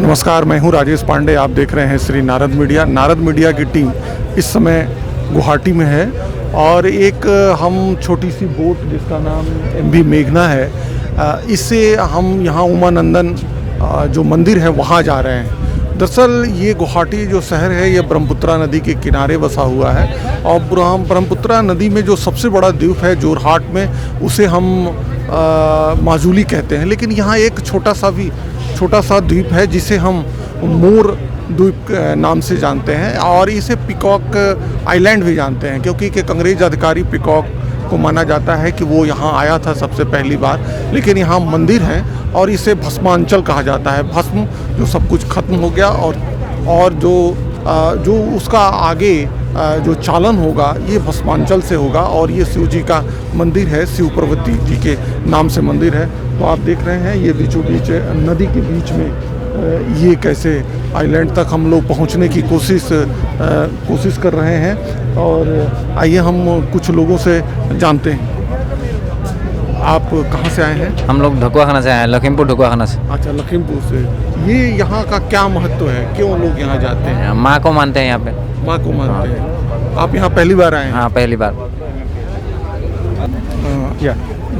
नमस्कार, मैं हूं राजेश पांडे। आप देख रहे हैं श्री नारद मीडिया। नारद मीडिया की टीम इस समय गुवाहाटी में है और एक हम छोटी सी बोट जिसका नाम MV मेघना है, इससे हम यहाँ उमानंदन जो मंदिर है वहाँ जा रहे हैं। दरअसल ये गुवाहाटी जो शहर है ये ब्रह्मपुत्रा नदी के किनारे बसा हुआ है और ब्रह्मपुत्रा नदी में जो सबसे बड़ा द्वीप है जोरहाट में, उसे हम माजुली कहते हैं। लेकिन यहाँ एक छोटा सा द्वीप है जिसे हम मोर द्वीप नाम से जानते हैं और इसे पिकॉक आइलैंड भी जानते हैं, क्योंकि एक अंग्रेज अधिकारी पिकॉक को माना जाता है कि वो यहाँ आया था सबसे पहली बार। लेकिन यहाँ मंदिर है और इसे भस्मांचल कहा जाता है। भस्म जो सब कुछ खत्म हो गया और जो उसका आगे जो चालन होगा ये भस्मांचल से होगा। और ये शिव जी का मंदिर है, शिव पार्वती जी के नाम से मंदिर है। तो आप देख रहे हैं ये बीचों बीच नदी के बीच में ये कैसे आइलैंड तक हम लोग पहुंचने की कोशिश कर रहे हैं। और आइए हम कुछ लोगों से जानते हैं। आप कहाँ से आए हैं? हम लोग ढकुआखाना से आए हैं, लखीमपुर ढकुआखाना से। अच्छा, लखीमपुर से। ये यहाँ का क्या महत्व है, क्यों लोग यहाँ जाते हैं? माँ को मानते हैं यहाँ पे। माँ को मानते हैं। आप यहाँ पहली बार आए हैं? हाँ, पहली बार।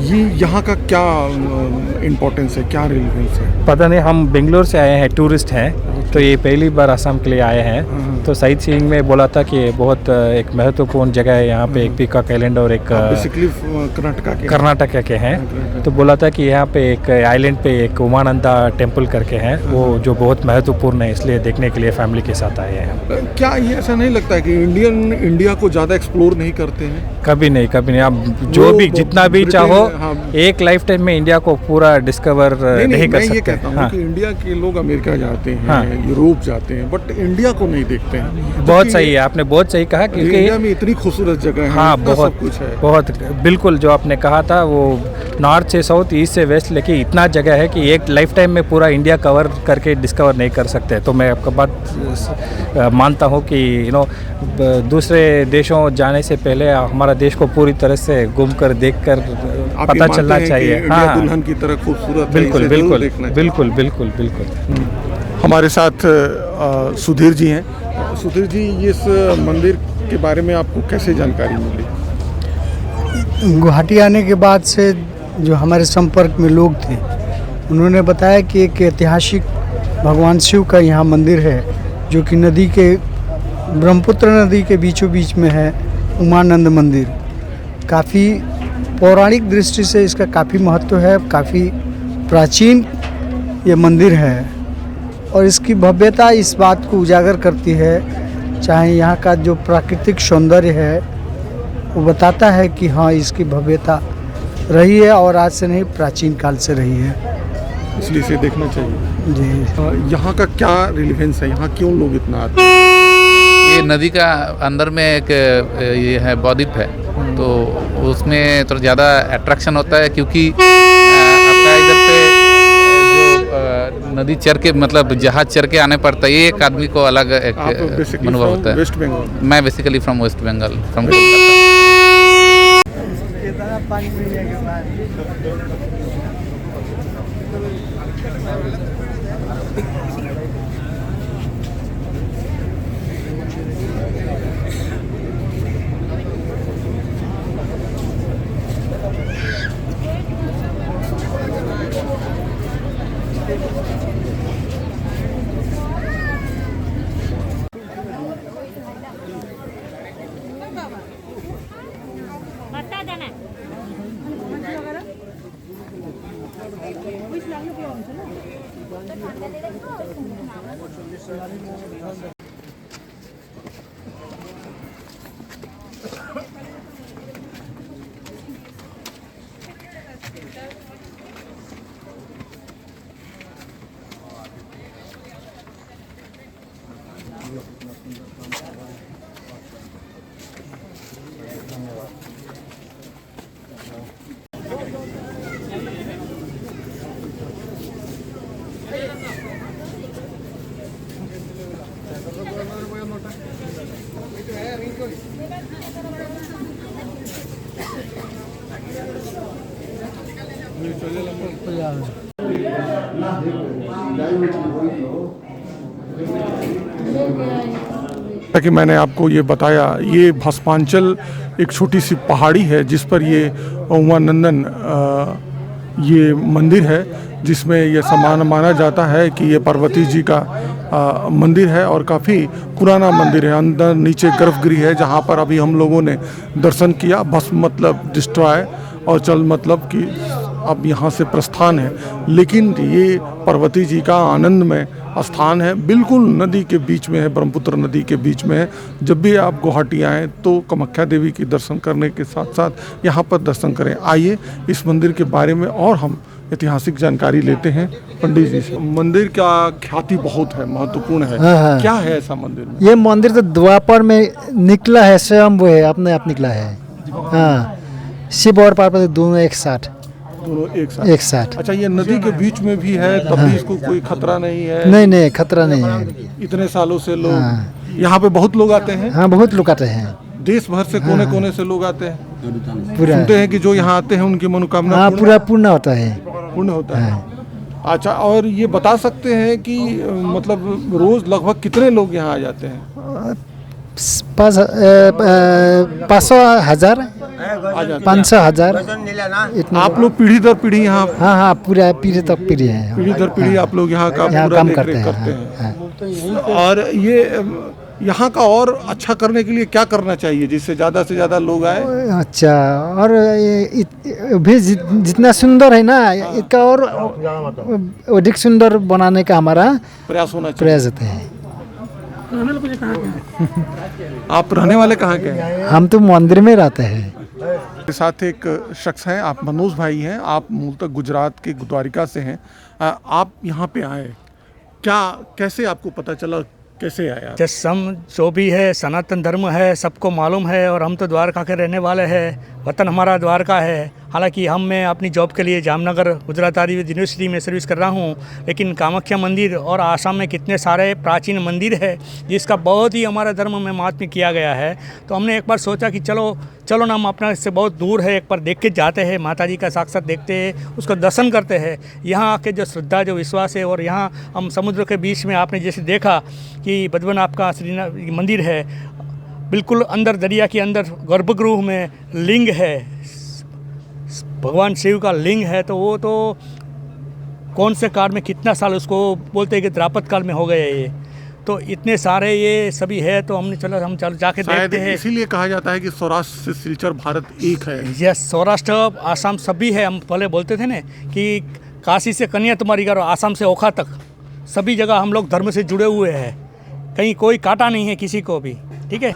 ये यहाँ का क्या इम्पोर्टेंस है, क्या रिलेवेंस है? पता नहीं, हम बेंगलोर से आए हैं, टूरिस्ट हैं, तो ये पहली बार असम के लिए आए हैं। तो साइट सीइंग में बोला था कि बहुत एक महत्वपूर्ण जगह है यहाँ पे, एक पिकॉक आइलैंड और एक बेसिकली कर्नाटका के हैं। तो बोला था कि यहाँ पे एक आइलैंड पे एक उमानंदा टेम्पल करके है, वो जो बहुत महत्वपूर्ण है, इसलिए देखने के लिए फैमिली के साथ आए हैं। क्या ये ऐसा नहीं लगता है कि इंडिया को ज़्यादा एक्सप्लोर नहीं करते हैं? कभी नहीं। आप जो भी जितना भी चाहो, एक लाइफ टाइम में इंडिया को पूरा डिस्कवर नहीं कर सकते। मैं ये कहता हूँ कि इंडिया के लोग अमेरिका जाते हैं, यूरोप जाते हैं, बट इंडिया को नहीं देखते हैं। बहुत सही है, आपने बहुत सही कहा, क्योंकि इंडिया में इतनी खूबसूरत जगह है, हाँ, बहुत सब कुछ है। बहुत बिल्कुल जो आपने कहा था, वो नॉर्थ से साउथ, ईस्ट से वेस्ट, लेकिन इतना जगह है कि एक लाइफ टाइम में पूरा इंडिया कवर करके डिस्कवर नहीं कर सकते। तो मैं आपका बात मानता हूँ कि दूसरे देशों जाने से पहले हमारा देश को पूरी तरह से घूम कर देख कर पता चलना चाहिए। हाँ, दुल्हन की तरह खूबसूरत। बिल्कुल। हमारे साथ सुधीर जी हैं। सुधीर जी, इस मंदिर के बारे में आपको कैसे जानकारी मिली? गुवाहाटी आने के बाद से जो हमारे संपर्क में लोग थे, उन्होंने बताया कि एक ऐतिहासिक भगवान शिव का यहाँ मंदिर है, जो कि ब्रह्मपुत्र नदी के बीचों बीच में है, उमानंद मंदिर। काफ़ी पौराणिक दृष्टि से इसका काफ़ी महत्व है, काफ़ी प्राचीन ये मंदिर है और इसकी भव्यता इस बात को उजागर करती है। चाहे यहाँ का जो प्राकृतिक सौंदर्य है वो बताता है कि हाँ, इसकी भव्यता रही है और आज से नहीं, प्राचीन काल से रही है, इसलिए इसे देखना चाहिए जी। यहाँ का क्या रिलेवेंस है, यहाँ क्यों लोग इतना आते हैं? ये नदी का अंदर में एक ये है बौद्वीप है, तो उसमें थोड़ा ज़्यादा अट्रैक्शन होता है, क्योंकि आपका इधर पे जो नदी चढ़ के, मतलब जहाज चढ़ के आने पड़ता है। ये एक आदमी को अलग एक अनुभव होता है। वेस्ट बंगाल? मैं basically from West Bengal, from कि मैंने आपको ये बताया, ये भस्मांचल एक छोटी सी पहाड़ी है जिस पर ये उमानंदन ये मंदिर है, जिसमें ये समान माना जाता है कि ये पार्वती जी का मंदिर है और काफ़ी पुराना मंदिर है। अंदर नीचे गर्भगृह है जहाँ पर अभी हम लोगों ने दर्शन किया। भस्म मतलब डिस्ट्रॉय और चल मतलब कि अब यहाँ से प्रस्थान है। लेकिन ये पार्वती जी का आनंदमय स्थान है, बिल्कुल नदी के बीच में है, ब्रह्मपुत्र नदी के बीच में है। जब भी आप गुवाहाटी आएँ तो कामाख्या देवी की दर्शन करने के साथ साथ यहाँ पर दर्शन करें। आइए इस मंदिर के बारे में और हम ऐतिहासिक जानकारी लेते हैं पंडित जी से। मंदिर का ख्याति बहुत है, महत्वपूर्ण है। हाँ। क्या है ऐसा मंदिर में? ये मंदिर तो द्वापर में निकला है, स्वयं वो है, अपने आप निकला है। हाँ, शिव और पार्वती दोनों एक साथ। एक साथ। अच्छा, ये नदी के बीच में भी है, तब भी इसको कोई खतरा नहीं है? नहीं, खतरा नहीं है। इतने सालों से लोग यहाँ पे बहुत लोग आते हैं। हाँ, बहुत लोग आते हैं, देश भर से कोने कोने से लोग आते हैं। पूरा सुनते हैं कि जो यहाँ आते हैं उनकी मनोकामना हाँ पूरा पूर्ण होता है। पूर्ण होता है। अच्छा, और ये बता सकते हैं कि मतलब रोज लगभग कितने लोग यहाँ आ जाते हैं? 500,000 500,000 इतना। आप लोग पीढ़ी दर पीढ़ी यहाँ? हाँ, पूरा पीढ़ी तक पीढ़ी है। पीढ़ी दर पीढ़ी आप लोग यहाँ का पूरा काम देखरेख करते हैं। और ये यहाँ का और अच्छा करने के लिए क्या करना चाहिए जिससे ज़्यादा से ज़्यादा लोग आए? अच्छा, और भी जितना सुंदर है ना, इसका और अधिक सुंदर बनाने का हमारा प्रयास होना चाहिए। प्रयास होते हैं। आप रहने वाले कहाँ के हैं? हम तो मंदिर में रहते हैं। के साथ एक शख्स हैं, आप मनोज भाई हैं, आप मूलतः गुजरात के द्वारिका से हैं। आप यहाँ पे आए, क्या कैसे आपको पता चला, कैसे आया? जैसे हम जो भी है सनातन धर्म है, सबको मालूम है, और हम तो द्वारका के रहने वाले हैं, वतन हमारा द्वारका है। हालांकि मैं अपनी जॉब के लिए जामनगर गुजरात आयुर्वेद यूनिवर्सिटी में सर्विस कर रहा हूं, लेकिन कामाख्या मंदिर और आसाम में कितने सारे प्राचीन मंदिर है जिसका बहुत ही हमारा धर्म में महात्म्य किया गया है। तो हमने एक बार सोचा कि चलो ना, हम अपना इससे बहुत दूर है, एक बार देख के जाते हैं, माता जी का साक्षात देखते हैं, उसको दर्शन करते हैं। यहाँ आके जो श्रद्धा, जो विश्वास है, और यहाँ हम समुद्र के बीच में आपने जैसे देखा कि बद्रीनाथ आपका श्रीनाथ मंदिर है, बिल्कुल अंदर दरिया के अंदर गर्भगृह में लिंग है, भगवान शिव का लिंग है। तो वो तो कौन से काल में कितना साल, उसको बोलते हैं कि द्वापर काल में हो गए ये। तो इतने सारे ये सभी है, तो हमने हम चलो जाके देखते हैं। इसीलिए कहा जाता है कि सौराष्ट्र से सिलचर भारत एक है। यस, सौराष्ट्र आसाम सभी है। हम पहले बोलते थे ना कि काशी से कन्याकुमारी का, आसाम से ओखा तक सभी जगह हम लोग धर्म से जुड़े हुए हैं, कहीं कोई काटा नहीं है किसी को भी। ठीक है,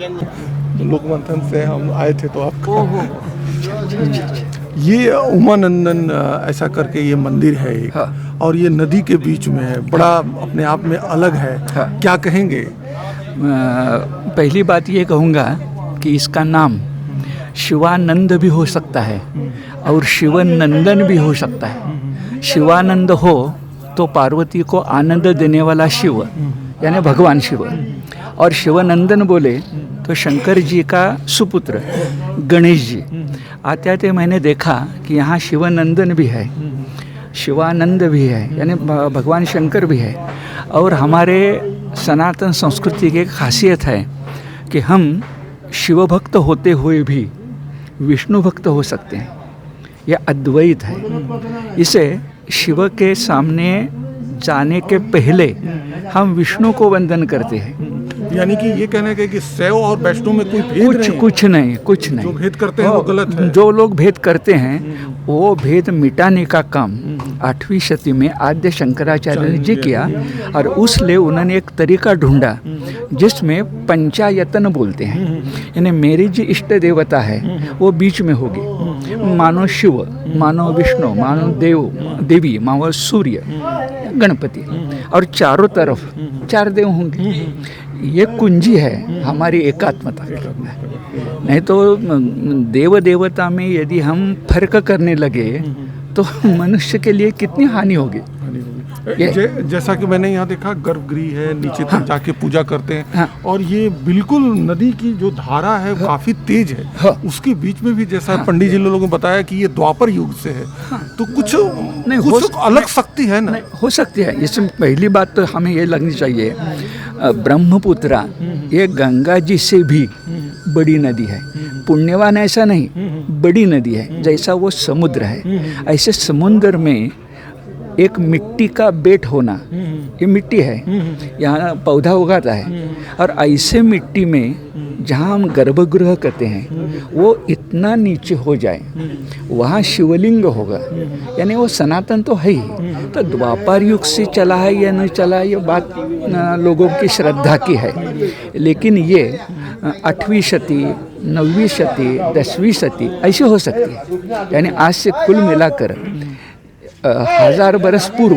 लोकमंथन से हम आए थे तो आपको ये उमानंदन ऐसा करके ये मंदिर है एक। हाँ। और ये नदी के बीच में है, बड़ा अपने आप में अलग है। हाँ। क्या कहेंगे? पहली बात ये कहूँगा कि इसका नाम शिवानंद भी हो सकता है और शिवनंदन भी हो सकता है। शिवानंद हो तो पार्वती को आनंद देने वाला शिव यानी भगवान शिव, और शिवनंदन बोले तो शंकर जी का सुपुत्र गणेश जी। आते आते मैंने देखा कि यहाँ शिवनंदन भी है, शिवानंद भी है, यानी भगवान शंकर भी है। और हमारे सनातन संस्कृति की एक खासियत है कि हम शिव भक्त होते हुए भी विष्णु भक्त हो सकते हैं। यह अद्वैत है। इसे शिव के सामने जाने के पहले हम विष्णु को वंदन करते हैं। यानी कि ये कहना है कि शैव और वैष्णव में कोई भेद नहीं? कुछ नहीं। जो भेद करते हैं वो गलत है। जो लोग भेद करते हैं वो भेद मिटाने का काम 8वीं शती में आद्य शंकराचार्य जी किया, और उसलिए उन्होंने एक तरीका ढूंढा जिसमें पंचायतन बोलते हैं, यानी मेरी जो इष्ट देवता है वो बीच में होगी। मानो शिव, मानो विष्णु, मानो देवी, मानो सूर्य, गणपति, और चारों तरफ 4 देव होंगे। ये कुंजी है हमारी एकात्मता। नहीं तो देव देवता में यदि हम फर्क करने लगे तो मनुष्य के लिए कितनी हानि होगी। जैसा कि मैंने यहाँ देखा गर्भगृह है, नीचे तक जाके पूजा करते हैं। हाँ। और ये बिल्कुल नदी की जो धारा है काफी तेज है। हाँ। उसके बीच में भी जैसा पंडित जी लोगों ने बताया कि ये द्वापर युग से है। तो कुछ अलग शक्ति है ना? हो सकती है। इसमें पहली बात तो हमें ये लगनी चाहिए, ब्रह्मपुत्रा ये गंगा जी से भी बड़ी नदी है। पुण्यवान ऐसा नहीं, बड़ी नदी है। जैसा वो समुद्र है, ऐसे समुद्र में एक मिट्टी का बेट होना, ये मिट्टी है, यहाँ पौधा उगाता है, और ऐसे मिट्टी में जहाँ हम गर्भगृह करते हैं वो इतना नीचे हो जाए, वहाँ शिवलिंग होगा, यानी वो सनातन तो है ही। तो द्वापर युग से चला है या नहीं चला है, ये बात लोगों की श्रद्धा की है। लेकिन ये 8वीं शती, 9वीं शती, 10वीं शती ऐसी हो सकती है। यानी आज से कुल मिलाकर 1000 बरस पूर्व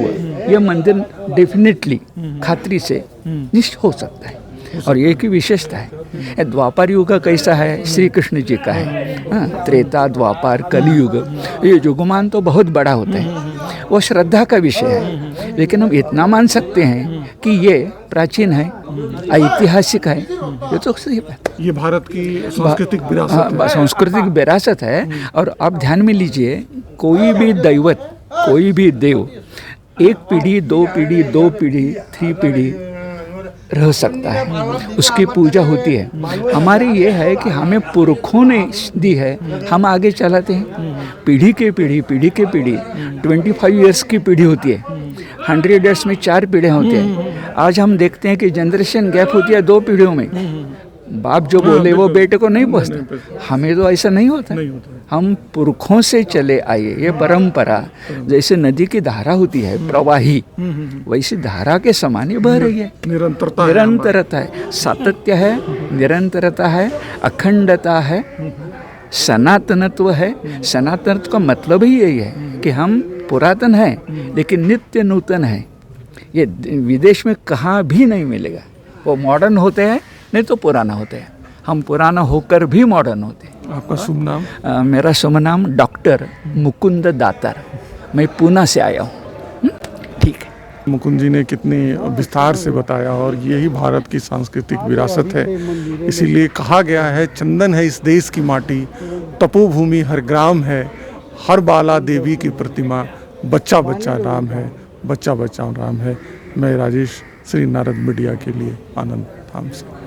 ये मंदिर डेफिनेटली खातरी से निश्चित हो सकता है। और एक ही विशेषता है, द्वापर युग का कैसा है, श्री कृष्ण जी का है। त्रेता, द्वापर, कलयुग, ये युगमान तो बहुत बड़ा होता है, वो श्रद्धा का विषय है। लेकिन हम इतना मान सकते हैं कि ये प्राचीन है, ऐतिहासिक है, ये तो सही बात। ये भारत की सांस्कृतिक विरासत है। सांस्कृतिक विरासत है। और आप ध्यान में लीजिए, कोई भी दैवत, कोई भी देव 1 पीढ़ी, 2 पीढ़ी, 2 पीढ़ी, 3 पीढ़ी रह सकता है, उसकी पूजा होती है। हमारी ये है कि हमें पुरखों ने दी है, हम आगे चलाते हैं। पीढ़ी के पीढ़ी, पीढ़ी के पीढ़ी, 25 ईयर्स की पीढ़ी होती है, 100 ईयर्स में 4 पीढ़ियाँ होती हैं। आज हम देखते हैं कि जनरेशन गैप होती है 2 पीढ़ियों में। बाप जो बोले वो बेटे को नहीं पहुँचता। हमें तो ऐसा नहीं होता। हम पुरखों से चले आए, ये परंपरा, जैसे नदी की धारा होती है प्रवाही, वैसी धारा के समान ही बह रही है। निरंतरता है, सातत्य है, निरंतरता है, अखंडता है, सनातनत्व है। सनातनत्व का मतलब ही यही है कि हम पुरातन हैं लेकिन नित्य नूतन है। ये विदेश में कहाँ भी नहीं मिलेगा। वो मॉडर्न होते हैं नहीं तो पुराना होते हैं, हम पुराना होकर भी मॉडर्न होते हैं। आपका शुभ नाम? मेरा शुभ नाम डॉक्टर मुकुंद दातार, मैं पूना से आया हूँ। ठीक है। मुकुंद जी ने कितनी विस्तार से बताया, और यही भारत की सांस्कृतिक विरासत है। इसीलिए कहा गया है, चंदन है इस देश की माटी, तपोभूमि हर ग्राम है, हर बाला देवी की प्रतिमा, बच्चा बच्चा राम है, बच्चा बच्चा राम है। मैं राजेश, श्री नारद मीडिया के लिए, आनंद धाम से।